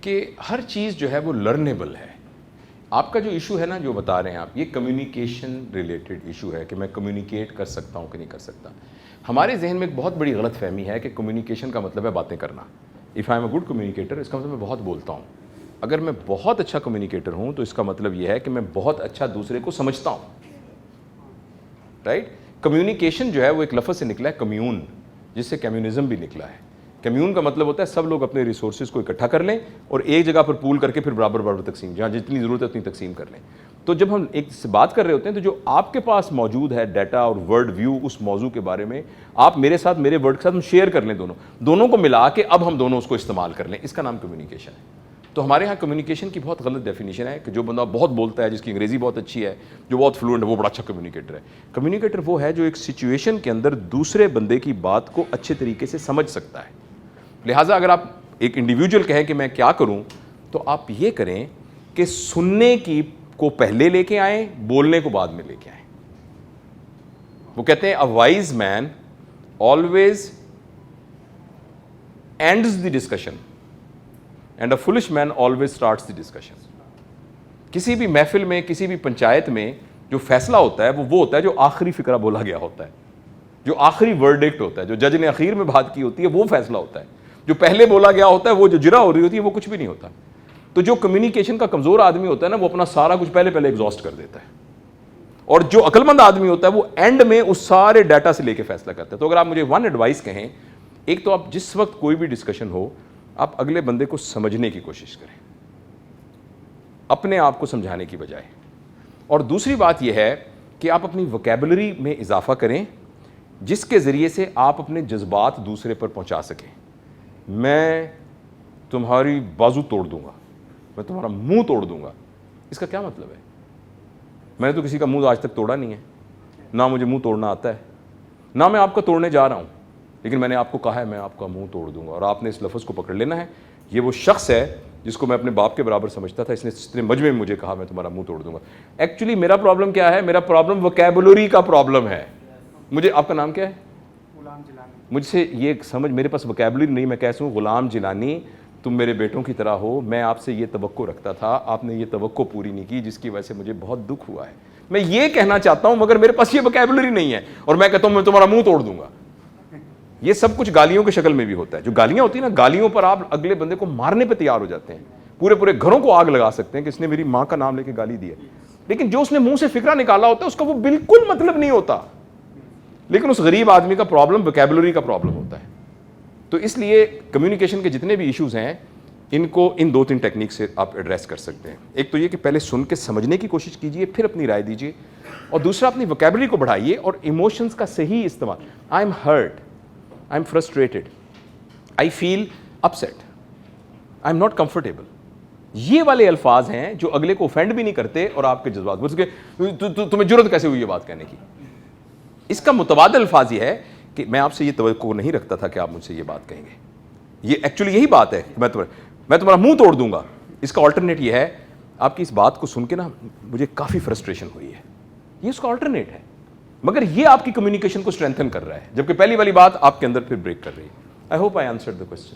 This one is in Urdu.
کہ ہر چیز جو ہے وہ لرنیبل ہے. آپ کا جو ایشو ہے نا جو بتا رہے ہیں آپ, یہ کمیونیکیشن ریلیٹڈ ایشو ہے کہ میں کمیونیکیٹ کر سکتا ہوں کہ نہیں کر سکتا. ہمارے ذہن میں ایک بہت بڑی غلط فہمی ہے کہ کمیونیکیشن کا مطلب ہے باتیں کرنا. If I am a good communicator, اس کا مطلب میں بہت بولتا ہوں. اگر میں بہت اچھا کمیونیکیٹر ہوں تو اس کا مطلب یہ ہے کہ میں بہت اچھا دوسرے کو سمجھتا ہوں. رائٹ. کمیونیکیشن جو ہے وہ ایک لفظ سے نکلا ہے کمیون, جس سے کمیونزم بھی نکلا ہے. کمیون کا مطلب ہوتا ہے سب لوگ اپنے ریسورسز کو اکٹھا کر لیں اور ایک جگہ پر پول کر کے پھر برابر برابر تقسیم, جہاں جتنی ضرورت ہے اتنی تقسیم کر لیں. تو جب ہم ایک سے بات کر رہے ہوتے ہیں تو جو آپ کے پاس موجود ہے ڈیٹا اور ورڈ ویو اس موضوع کے بارے میں, آپ میرے ساتھ میرے ورڈ کے ساتھ ہم شیئر کر لیں, دونوں کو ملا کے اب ہم دونوں اس کو استعمال کر لیں, اس کا نام کمیونیکیشن ہے. تو ہمارے ہاں کمیونیکیشن کی بہت غلط ڈیفینیشن ہے کہ جو بندہ بہت بولتا ہے, جس کی انگریزی بہت اچھی ہے, جو بہت فلوئنٹ ہے, وہ بڑا اچھا کمیونیکیٹر ہے. کمیونیکیٹر وہ ہے جو ایک سچویشن کے اندر دوسرے بندے کی بات کو اچھے طریقے سے سمجھ سکتا ہے. لہٰذا اگر آپ ایک انڈیویجول کہیں کہ میں کیا کروں, تو آپ یہ کریں کہ سننے کی کو پہلے لے کے آئیں, بولنے کو بعد میں لے کے آئیں. وہ کہتے ہیں a wise man always ends the discussion and a foolish man always starts the discussion. کسی بھی محفل میں, کسی بھی پنچایت میں جو فیصلہ ہوتا ہے وہ ہوتا ہے جو آخری فقرہ بولا گیا ہوتا ہے, جو آخری ورڈکٹ ہوتا ہے, جو جج نے اخیر میں بات کی ہوتی ہے وہ فیصلہ ہوتا ہے. جو پہلے بولا گیا ہوتا ہے وہ جو جرا ہو رہی ہوتی ہے وہ کچھ بھی نہیں ہوتا. تو جو کمیونیکیشن کا کمزور آدمی ہوتا ہے نا, وہ اپنا سارا کچھ پہلے ایگزاسٹ کر دیتا ہے, اور جو عقل مند آدمی ہوتا ہے وہ اینڈ میں اس سارے ڈیٹا سے لے کے فیصلہ کرتا ہے. تو اگر آپ مجھے ون ایڈوائس کہیں, ایک تو آپ جس وقت کوئی بھی ڈسکشن ہو, آپ اگلے بندے کو سمجھنے کی کوشش کریں اپنے آپ کو سمجھانے کی بجائے. اور دوسری بات یہ ہے کہ آپ اپنی وکیبلری میں اضافہ کریں جس کے ذریعے سے آپ اپنے جذبات دوسرے پر پہنچا سکیں. میں تمہاری بازو توڑ دوں گا, میں تمہارا منہ توڑ دوں گا, اس کا کیا مطلب ہے؟ میں نے تو کسی کا منہ آج تک توڑا نہیں ہے, نہ مجھے منہ توڑنا آتا ہے, نہ میں آپ کا توڑنے جا رہا ہوں, لیکن میں نے آپ کو کہا ہے میں آپ کا منہ توڑ دوں گا, اور آپ نے اس لفظ کو پکڑ لینا ہے. یہ وہ شخص ہے جس کو میں اپنے باپ کے برابر سمجھتا تھا, اس نے مجمع میں مجھے کہا میں تمہارا منہ توڑ دوں گا. ایکچولی میرا پرابلم کیا ہے؟ میرا پرابلم وکیبلری کا پرابلم ہے. مجھے, آپ کا نام کیا ہے؟ مجھ سے یہ سمجھ, میرے پاس وکیبلری نہیں, میں کہتا ہوں غلام جیلانی تم میرے بیٹوں کی طرح ہو, میں آپ سے یہ توقع رکھتا تھا, آپ نے یہ توقع پوری نہیں کی, جس کی وجہ سے مجھے بہت دکھ ہوا ہے. میں یہ کہنا چاہتا ہوں مگر میرے پاس یہ وکیبلری نہیں ہے, اور میں کہتا ہوں میں تمہارا منہ توڑ دوں گا. یہ سب کچھ گالیوں کی شکل میں بھی ہوتا ہے. جو گالیاں ہوتی ہیں نا, گالیوں پر آپ اگلے بندے کو مارنے پہ تیار ہو جاتے ہیں, پورے گھروں کو آگ لگا سکتے ہیں کہ اس نے میری ماں کا نام لے کے گالی دی ہے, لیکن جو اس نے منہ سے فکرہ نکالا ہوتا ہے اس کا وہ بالکل مطلب نہیں ہوتا. لیکن اس غریب آدمی کا پرابلم وکیبلری کا پرابلم ہوتا ہے. تو اس لیے کمیونیکیشن کے جتنے بھی ایشوز ہیں ان کو ان 2-3 ٹیکنیک سے آپ ایڈریس کر سکتے ہیں. ایک تو یہ کہ پہلے سن کے سمجھنے کی کوشش کیجئے, پھر اپنی رائے دیجئے, اور دوسرا اپنی وکیبلری کو بڑھائیے اور ایموشنز کا صحیح استعمال. I am hurt, I am frustrated, I feel upset, I am not comfortable. یہ والے الفاظ ہیں جو اگلے کو اوفینڈ بھی نہیں کرتے اور آپ کے جذبات بس کہ تمہیں جرأت کیسے ہوئی یہ بات کہنے کی. اس کا متبادل الفاظ یہ ہے کہ میں آپ سے یہ توقع نہیں رکھتا تھا کہ آپ مجھ سے یہ بات کہیں گے. یہ ایکچولی یہی بات ہے کہ میں تمہارا منہ توڑ دوں گا. اس کا آلٹرنیٹ یہ ہے, آپ کی اس بات کو سن کے نا مجھے کافی فرسٹریشن ہوئی ہے, یہ اس کا آلٹرنیٹ ہے. مگر یہ آپ کی کمیونیکیشن کو اسٹرینتھن کر رہا ہے, جبکہ پہلی والی بات آپ کے اندر پھر بریک کر رہی ہے. I hope I answered the question.